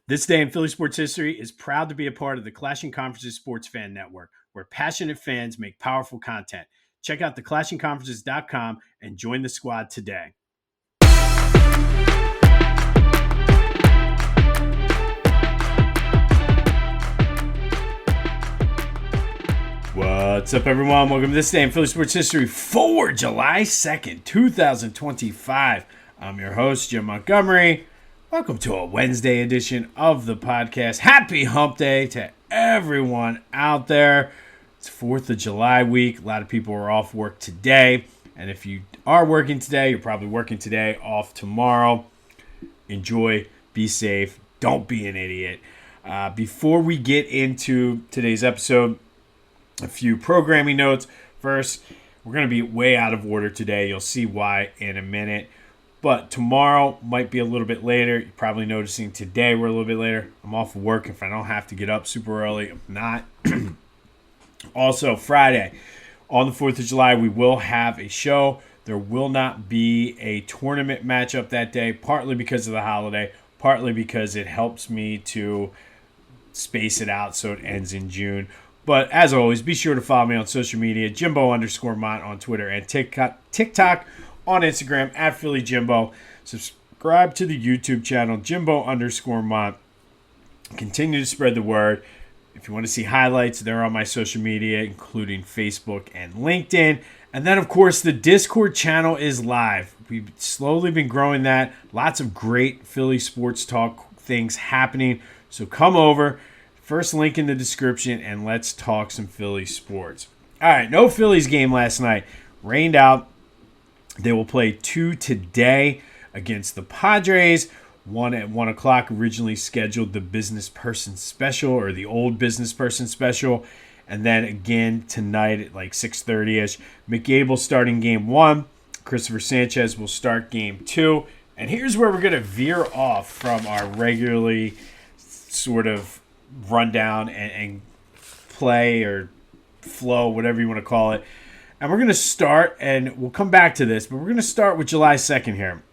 This day in Philly sports history is proud to be a part of the Clashing Conferences Sports Fan Network, where passionate fans make powerful content. Check out theclashingconferences.com and join the squad today. What's up, everyone? Welcome to This Day in Philly sports history for July 2nd, 2025. I'm your host, Jim Montgomery. Welcome to a Wednesday edition of the podcast. Happy Humpday to everyone out there. It's 4th of July week. A lot of people are off work today. And if you are working today, you're probably working today, off tomorrow. Enjoy, be safe, don't be an idiot. Before we get into today's episode, a few programming notes. First, we're going to be way out of order today. You'll see why in a minute. But tomorrow might be a little bit later. You're probably noticing today we're a little bit later. I'm off of work if I don't have to get up super early. I'm not. Also, Friday, on the 4th of July, we will have a show. There will not be a tournament matchup that day, partly because of the holiday, partly because it helps me to space it out so it ends in June. But as always, be sure to follow me on social media, Jimbo_Mont on Twitter and TikTok on Instagram at Philly Jimbo. Subscribe to the YouTube channel, Jimbo_Mont. Continue to spread the word. If you want to see highlights, they're on my social media, including Facebook and LinkedIn. And then, of course, the Discord channel is live. We've slowly been growing that. Lots of great Philly sports talk things happening. So come over. First link in the description, and let's talk some Philly sports. All right, no Phillies game last night. Rained out. They will play 2 today against the Padres. 1 at 1 o'clock, originally scheduled the business person special or the old business person special. And then again tonight at like 6:30ish. McGable starting game 1. Christopher Sanchez will start game 2. And here's where we're going to veer off from our regularly sort of rundown and play or flow, whatever you want to call it. And we're going to start, and we'll come back to this, but we're going to start with July 2nd here.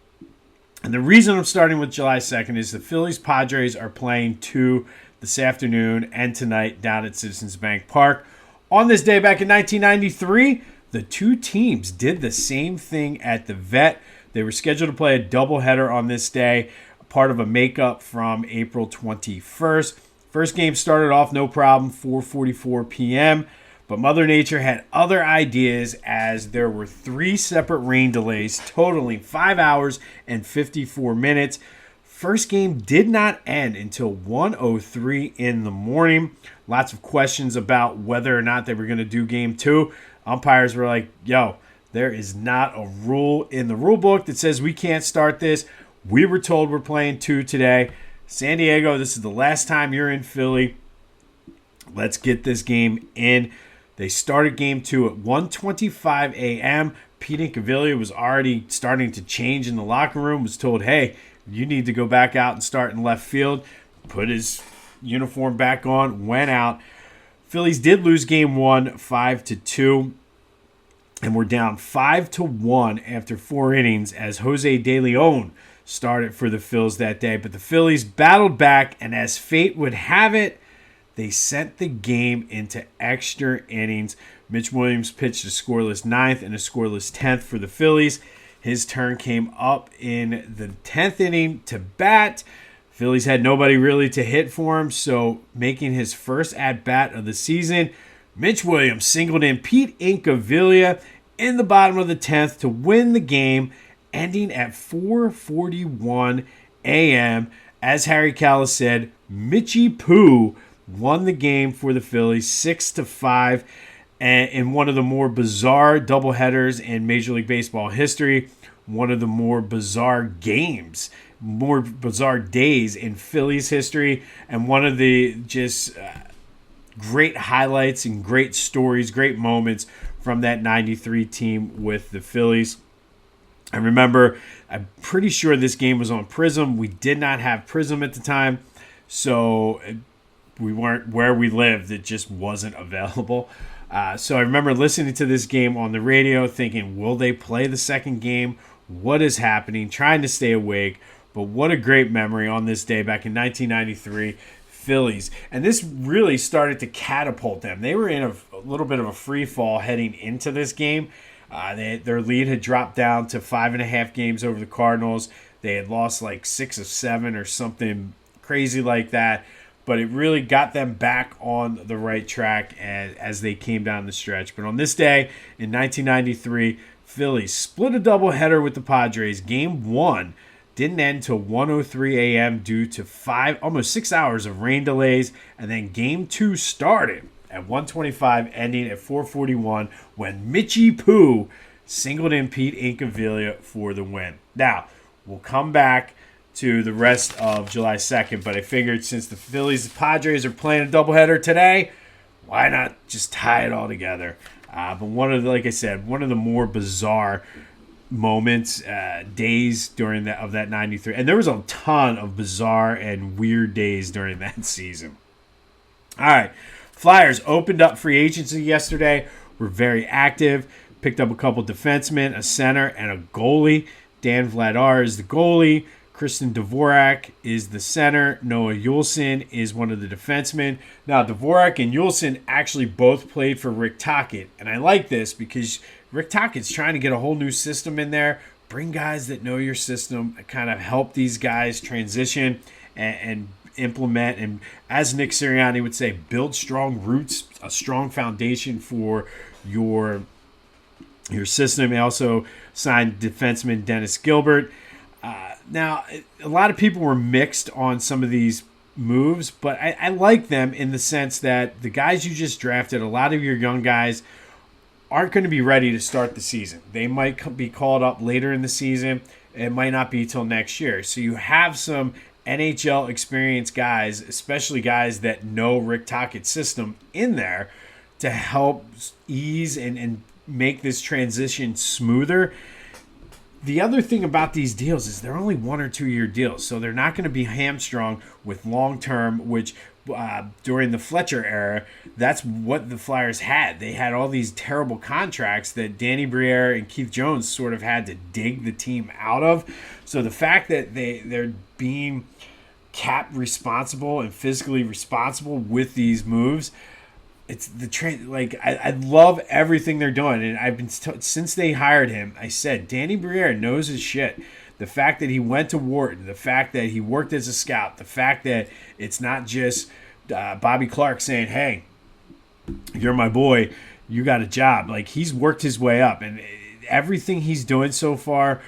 And the reason I'm starting with July 2nd is the Phillies Padres are playing 2 this afternoon and tonight down at Citizens Bank Park. On this day back in 1993, the two teams did the same thing at the Vet. They were scheduled to play a doubleheader on this day, part of a makeup from April 21st. First game started off no problem, 4:44 p.m., but Mother Nature had other ideas as there were 3 separate rain delays totaling 5 hours and 54 minutes. First game did not end until 1:03 in the morning. Lots of questions about whether or not they were going to do game 2. Umpires were like, yo, there is not a rule in the rule book that says we can't start this. We were told we're playing 2 today. San Diego, this is the last time you're in Philly. Let's get this game in. They started game 2 at 1:25 a.m. Pete Incaviglia was already starting to change in the locker room, was told, hey, you need to go back out and start in left field. Put his uniform back on, went out. Phillies did lose game 1, 5-2. And we're down 5-1 after 4 innings as Jose De Leon started for the Phils that day. But the Phillies battled back, and as fate would have it, they sent the game into extra innings. Mitch Williams pitched a scoreless 9th and a scoreless 10th for the Phillies. His turn came up in the 10th inning to bat. Phillies had nobody really to hit for him, so making his first at-bat of the season, Mitch Williams singled in Pete Incaviglia in the bottom of the 10th to win the game, ending at 4:41 a.m. As Harry Callis said, Mitchy Poo won the game for the Phillies 6-5 in one of the more bizarre doubleheaders in Major League Baseball history, one of the more bizarre games, more bizarre days in Phillies history, and one of the just great highlights and great stories, great moments from that 93 team with the Phillies. I remember, I'm pretty sure this game was on Prism. We did not have Prism at the time, so we weren't where we lived. It just wasn't available. So I remember listening to this game on the radio thinking, will they play the second game? What is happening? Trying to stay awake. But what a great memory on this day back in 1993, Phillies. And this really started to catapult them. They were in a little bit of a free fall heading into this game. Their lead had dropped down to 5.5 games over the Cardinals. They had lost like 6 of 7 or something crazy like that. But it really got them back on the right track as they came down the stretch. But on this day in 1993, Phillies split a doubleheader with the Padres. Game 1 didn't end till 1:03 a.m. due to almost 6 hours of rain delays. And then Game 2 started at 1:25, ending at 4:41 when Mitchy Poo singled in Pete Incaviglia for the win. Now, we'll come back to the rest of July 2nd, but I figured since the Phillies and Padres are playing a doubleheader today, why not just tie it all together? But like I said, one of the more bizarre moments, days during that 93, and there was a ton of bizarre and weird days during that season. All right, Flyers opened up free agency yesterday. Were very active. Picked up a couple defensemen, a center, and a goalie. Dan Vladar is the goalie. Kristen Dvorak is the center. Noah Juleson is one of the defensemen. Now, Dvorak and Juleson actually both played for Rick Tocchet. And I like this because Rick Tocchet's trying to get a whole new system in there. Bring guys that know your system, kind of help these guys transition and implement. And as Nick Sirianni would say, build strong roots, a strong foundation for your system. He also signed defenseman Dennis Gilbert. Now, a lot of people were mixed on some of these moves, but I like them in the sense that the guys you just drafted, a lot of your young guys aren't going to be ready to start the season. They might be called up later in the season. It might not be till next year. So you have some NHL experienced guys, especially guys that know Rick Tocchet's system in there to help ease and make this transition smoother. The other thing about these deals is they're only 1 or 2 year deals, so they're not going to be hamstrung with long-term, which during the Fletcher era, that's what the Flyers had. They had all these terrible contracts that Danny Briere and Keith Jones sort of had to dig the team out of. So the fact that they're being cap responsible and physically responsible with these moves, it's the trend. Like I love everything they're doing, and I've been since they hired him. I said Danny Briere knows his shit. The fact that he went to Wharton, the fact that he worked as a scout, the fact that it's not just Bobby Clarke saying, "Hey, you're my boy, you got a job." Like he's worked his way up, and everything he's doing so far,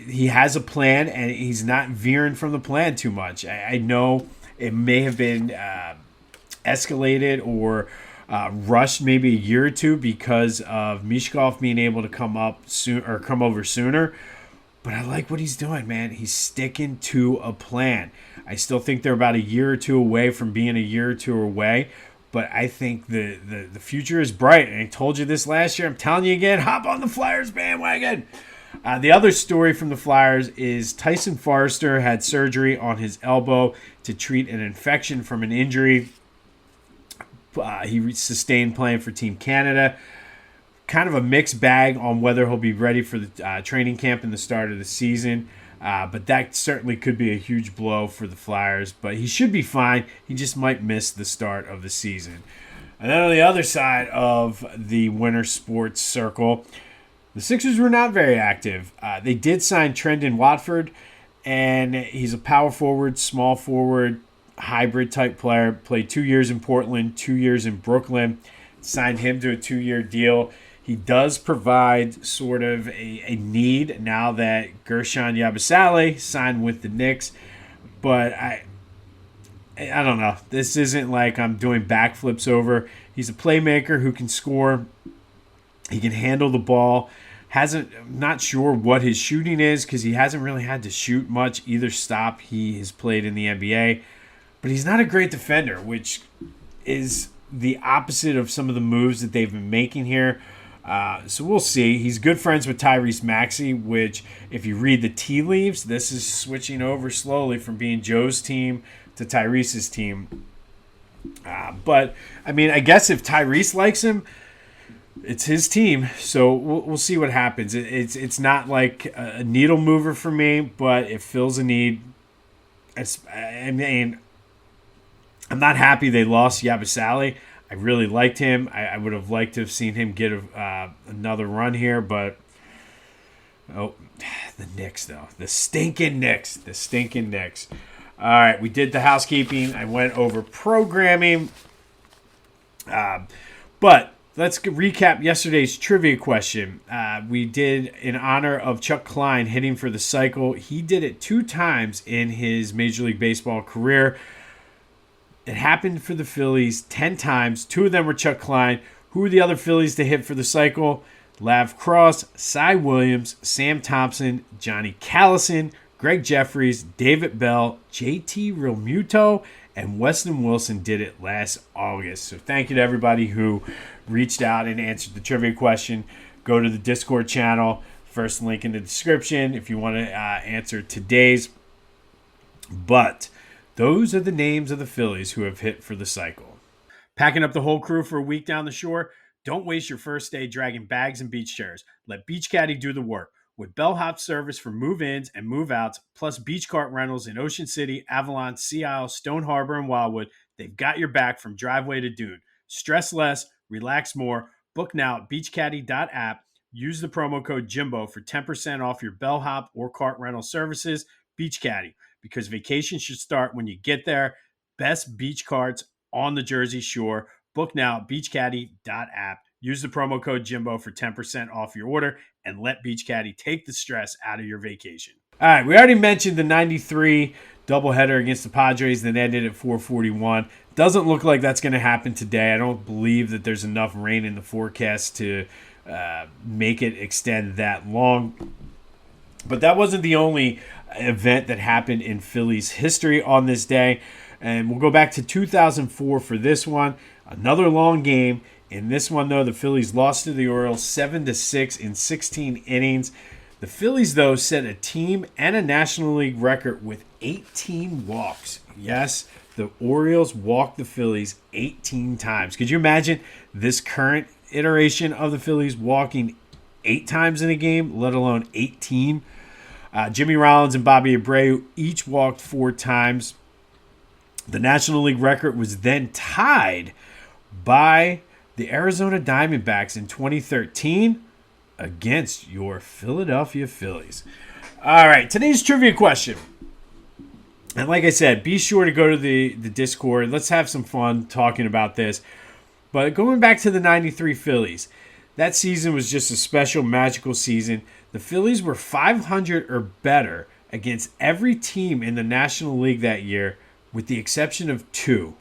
he has a plan, and he's not veering from the plan too much. I know it may have been escalated or rushed maybe a year or two because of Mishkov being able to come over sooner. But I like what he's doing, man. He's sticking to a plan. I still think they're about a year or two away from being a year or two away. But I think the future is bright. And I told you this last year. I'm telling you again, hop on the Flyers bandwagon. The other story from the Flyers is Tyson Forrester had surgery on his elbow to treat an infection from an injury he sustained playing for Team Canada. Kind of a mixed bag on whether he'll be ready for the training camp in the start of the season. But that certainly could be a huge blow for the Flyers. But he should be fine. He just might miss the start of the season. And then on the other side of the winter sports circle, the Sixers were not very active. They did sign Trendon Watford, and he's a power forward, small forward, hybrid type player. Played 2 years in Portland, 2 years in Brooklyn. Signed him to a 2-year deal. He does provide sort of a need now that Gershon Yabusele signed with the Knicks. But I don't know. This isn't like I'm doing backflips over. He's a playmaker who can score. He can handle the ball. I'm not sure what his shooting is because he hasn't really had to shoot much either stop he has played in the NBA. But he's not a great defender, which is the opposite of some of the moves that they've been making here. So we'll see. He's good friends with Tyrese Maxey, which if you read the tea leaves, this is switching over slowly from being Joe's team to Tyrese's team. But, I mean, I guess if Tyrese likes him, it's his team, so we'll see what happens. It's not like a needle mover for me, but it fills a need. I mean, I'm not happy they lost Yabusele. I really liked him. I would have liked to have seen him get another run here, but the Knicks though, the stinking Knicks. All right, we did the housekeeping. I went over programming, but let's recap yesterday's trivia question. We did in honor of Chuck Klein hitting for the cycle. He did it 2 times in his Major League Baseball career. It happened for the Phillies 10 times. 2 of them were Chuck Klein. Who were the other Phillies to hit for the cycle? Lav Cross, Cy Williams, Sam Thompson, Johnny Callison, Greg Jeffries, David Bell, JT Realmuto, and Weston Wilson did it last August. So thank you to everybody who reached out and answered the trivia question. Go to the Discord channel. First link in the description if you want to answer today's. But those are the names of the Phillies who have hit for the cycle. Packing up the whole crew for a week down the shore? Don't waste your first day dragging bags and beach chairs. Let Beach Caddy do the work. With bellhop service for move-ins and move-outs, plus beach cart rentals in Ocean City, Avalon, Sea Isle, Stone Harbor, and Wildwood, they've got your back from driveway to dune. Stress less, relax more. Book now at beachcaddy.app. Use the promo code Jimbo for 10% off your bellhop or cart rental services. Beach Caddy, because vacation should start when you get there. Best beach carts on the Jersey Shore. Book now at beachcaddy.app. Use the promo code Jimbo for 10% off your order and let Beach Caddy take the stress out of your vacation. All right, we already mentioned the 93 doubleheader against the Padres that ended at 4:41. Doesn't look like that's going to happen today. I don't believe that there's enough rain in the forecast to make it extend that long. But that wasn't the only event that happened in Phillies history on this day. And we'll go back to 2004 for this one. Another long game. In this one, though, the Phillies lost to the Orioles 7-6 in 16 innings. The Phillies, though, set a team and a National League record with 18 walks. Yes, the Orioles walked the Phillies 18 times. Could you imagine this current iteration of the Phillies walking 8 times in a game, let alone 18? Jimmy Rollins and Bobby Abreu each walked 4 times. The National League record was then tied by the Arizona Diamondbacks in 2013 against your Philadelphia Phillies. All right, today's trivia question. And like I said, be sure to go to the Discord. Let's have some fun talking about this. But going back to the 93 Phillies, that season was just a special, magical season. The Phillies were 500 or better against every team in the National League that year, with the exception of 2.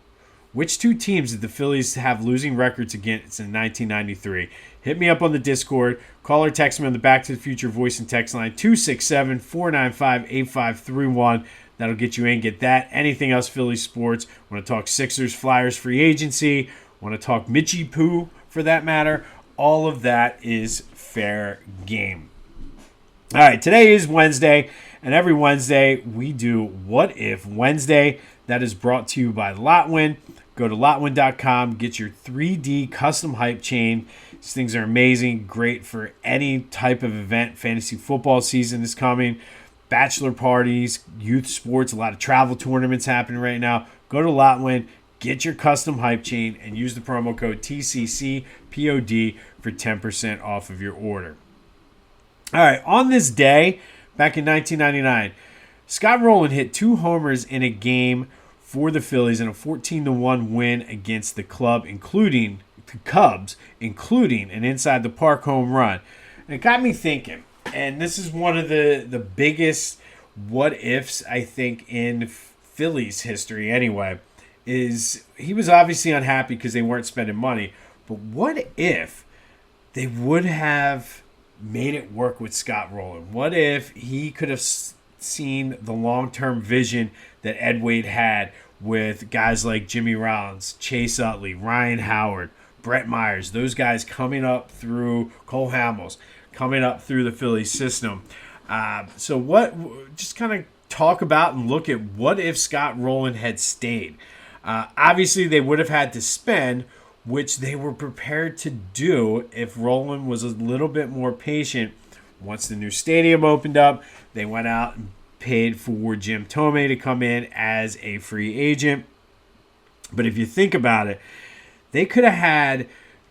Which 2 teams did the Phillies have losing records against in 1993? Hit me up on the Discord. Call or text me on the Back to the Future voice and text line 267-495-8531. That'll get you in. Get that. Anything else Phillies sports. Want to talk Sixers, Flyers, free agency. Want to talk Mitchie Poo for that matter. All of that is fair game. All right, today is Wednesday, and every Wednesday we do What If Wednesday. That is brought to you by Lotwin. Go to lotwin.com, get your 3D custom hype chain. These things are amazing, great for any type of event. Fantasy football season is coming, bachelor parties, youth sports, a lot of travel tournaments happening right now. Go to Lotwin, get your custom hype chain, and use the promo code TCCPOD for 10% off of your order. All right, on this day, back in 1999, Scott Rowland hit 2 homers in a game for the Phillies in a 14-1 win against the Cubs, including an inside the park home run. And it got me thinking, and this is one of the biggest what ifs I think in Phillies history anyway, is he was obviously unhappy because they weren't spending money, but what if they would have made it work with Scott Rowland? What if he could have seen the long-term vision that Ed Wade had with guys like Jimmy Rollins, Chase Utley, Ryan Howard, Brett Myers, those guys coming up through Cole Hamels, coming up through the Phillies system. Just kind of talk about and look at what if Scott Rowland had stayed. Obviously, they would have had to spend which they were prepared to do if Rolen was a little bit more patient. Once the new stadium opened up, they went out and paid for Jim Thome to come in as a free agent. But if you think about it, they could have had,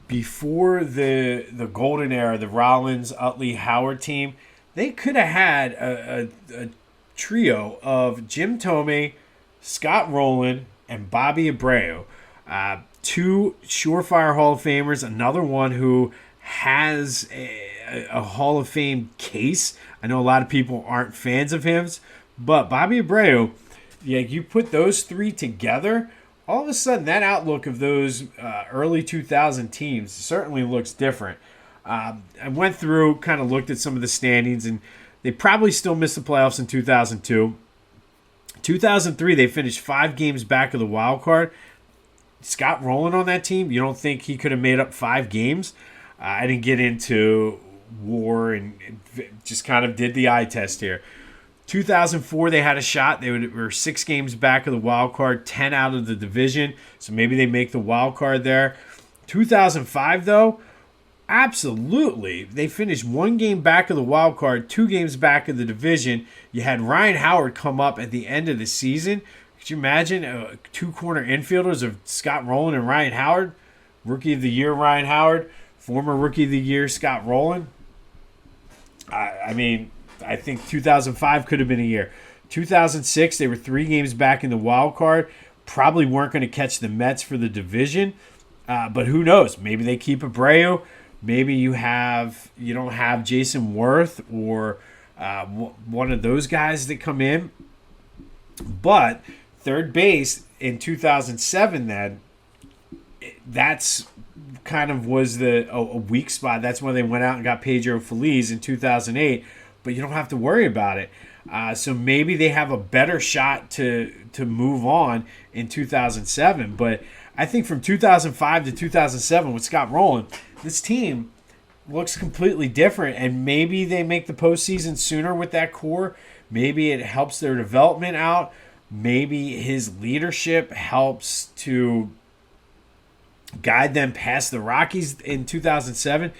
before the golden era, the Rollins, Utley, Howard team, they could have had a trio of Jim Thome, Scott Rowland, and Bobby Abreu. Two surefire Hall of Famers, another one who has a Hall of Fame case. I know a lot of people aren't fans of his, but Bobby Abreu, you put those three together, all of a sudden that outlook of those early 2000 teams certainly looks different. I went through, kind of looked at some of the standings, and they probably still missed the playoffs in 2002. 2003, they finished 5 games back of the wild card. Scott Rowland on that team, you don't think he could have made up 5 games? I didn't get into WAR and just kind of did the eye test here. 2004, they had a shot. They were 6 games back of the wild card, 10 out of the division. So maybe they make the wild card there. 2005, though, absolutely. They finished 1 game back of the wild card, 2 games back of the division. You had Ryan Howard come up at the end of the season. Could you imagine 2 corner infielders of Scott Rowland and Ryan Howard? Rookie of the Year, Ryan Howard. Former Rookie of the Year, Scott Rowland. I mean, I think 2005 could have been a year. 2006, they were 3 games back in the wild card. Probably weren't going to catch the Mets for the division. But who knows? Maybe they keep Abreu. Maybe you don't have Jason Worth or one of those guys that come in. But third base in 2007, then, that's kind of was a weak spot. That's when they went out and got Pedro Feliz in 2008. But you don't have to worry about it. So maybe they have a better shot to move on in 2007. But I think from 2005 to 2007 with Scott Rowland, this team looks completely different. And maybe they make the postseason sooner with that core. Maybe it helps their development out. Maybe his leadership helps to guide them past the Rockies in 2007.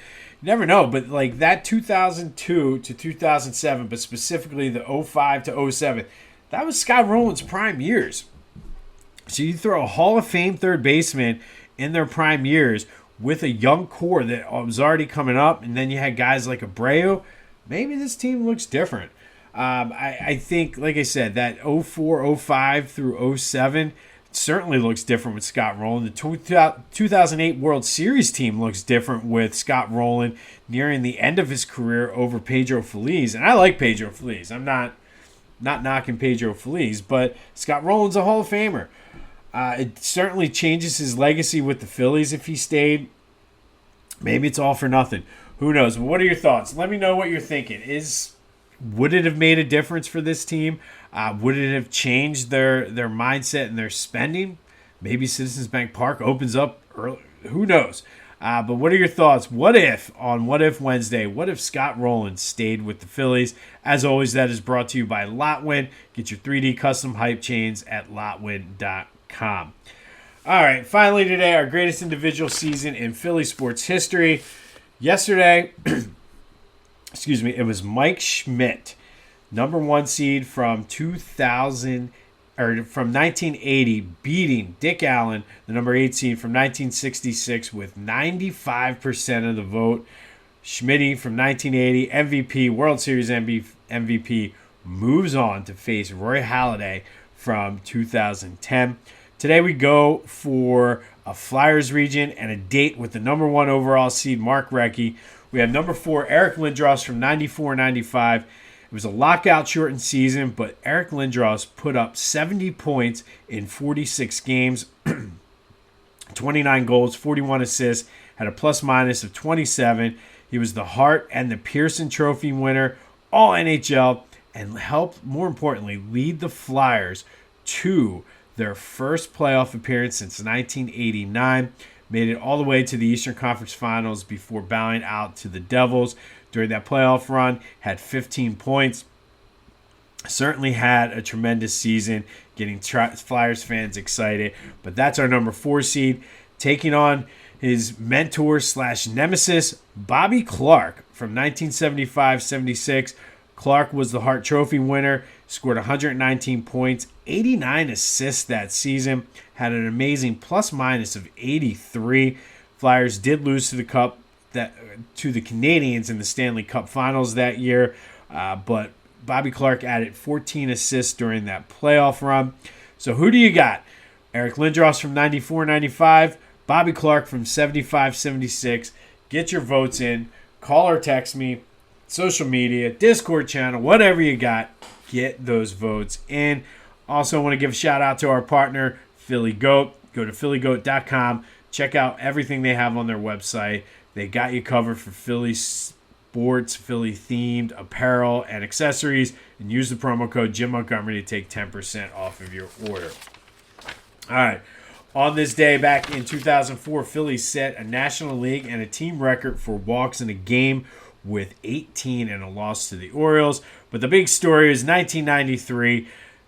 Never know, but like that 2002 to 2007, but specifically the 05 to 07, that was Scott Rowland's prime years. So you throw a Hall of Fame third baseman in their prime years with a young core that was already coming up, and then you had guys like Abreu, maybe this team looks different. I think, like I said, that 04, 05 through 07 certainly looks different with Scott Rowland. The 2008 World Series team looks different with Scott Rowland nearing the end of his career over Pedro Feliz. And I like Pedro Feliz. I'm not knocking Pedro Feliz, but Scott Rowland's a Hall of Famer. It certainly changes his legacy with the Phillies if he stayed. Maybe it's all for nothing. Who knows? But what are your thoughts? Let me know what you're thinking. Would it have made a difference for this team? Would it have changed their mindset and their spending? Maybe Citizens Bank Park opens up early. Who knows? But what are your thoughts? What if, on What If Wednesday, what if Scott Rowland stayed with the Phillies? As always, that is brought to you by Lotwin. Get your 3D custom hype chains at lotwin.com. All right, finally today, our greatest individual season in Philly sports history. Yesterday, it was Mike Schmidt, number 1 seed from 1980, beating Dick Allen, the number 8 seed from 1966, with 95% of the vote. Schmidt from 1980, MVP, World Series MVP, moves on to face Roy Halladay from 2010. Today we go for a Flyers region and a date with the number 1 overall seed, Mark Recchi. We have number 4, Eric Lindros from 94-95. It was a lockout-shortened season, but Eric Lindros put up 70 points in 46 games, 29 goals, 41 assists, had a plus-minus of 27. He was the Hart and the Pearson Trophy winner, all NHL, and helped, more importantly, lead the Flyers to their first playoff appearance since 1989. Made it all the way to the Eastern Conference Finals before bowing out to the Devils during that playoff run. Had 15 points. Certainly had a tremendous season, getting Flyers fans excited. But that's our number 4 seed, taking on his mentor / nemesis, Bobby Clarke, from 1975-76. Clarke was the Hart Trophy winner, scored 119 points, 89 assists that season, had an amazing plus-minus of 83. Flyers did lose to the Canadians in the Stanley Cup Finals that year, but Bobby Clarke added 14 assists during that playoff run. So who do you got? Eric Lindros from 94-95, Bobby Clarke from 75-76. Get your votes in. Call or text me. Social media, Discord channel, whatever you got. Get those votes in. Also, I want to give a shout out to our partner, Philly Goat. Go to phillygoat.com. Check out everything they have on their website. They got you covered for Philly sports, Philly themed apparel and accessories. And use the promo code Jim Montgomery to take 10% off of your order. All right. On this day back in 2004, Phillies set a National League and a team record for walks in a game with 18 and a loss to the Orioles. But the big story is 1993,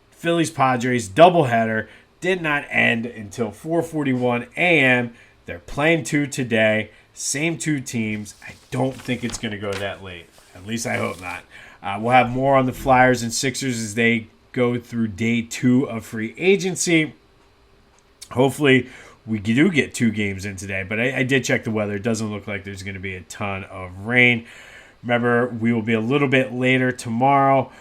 Phillies-Padres doubleheader did not end until 4:41 a.m. They're playing two today, same two teams. I don't think it's going to go that late. At least I hope not. We'll have more on the Flyers and Sixers as they go through day 2 of free agency. Hopefully, we do get 2 games in today, but I did check the weather. It doesn't look like there's going to be a ton of rain. Remember, we will be a little bit later tomorrow,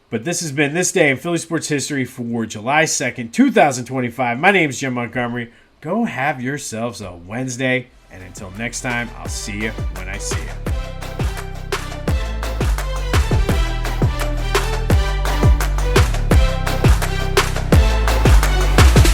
but this has been This Day in Philly Sports History for July 2nd, 2025. My name is Jim Montgomery. Go have yourselves a Wednesday, and until next time, I'll see you when I see you.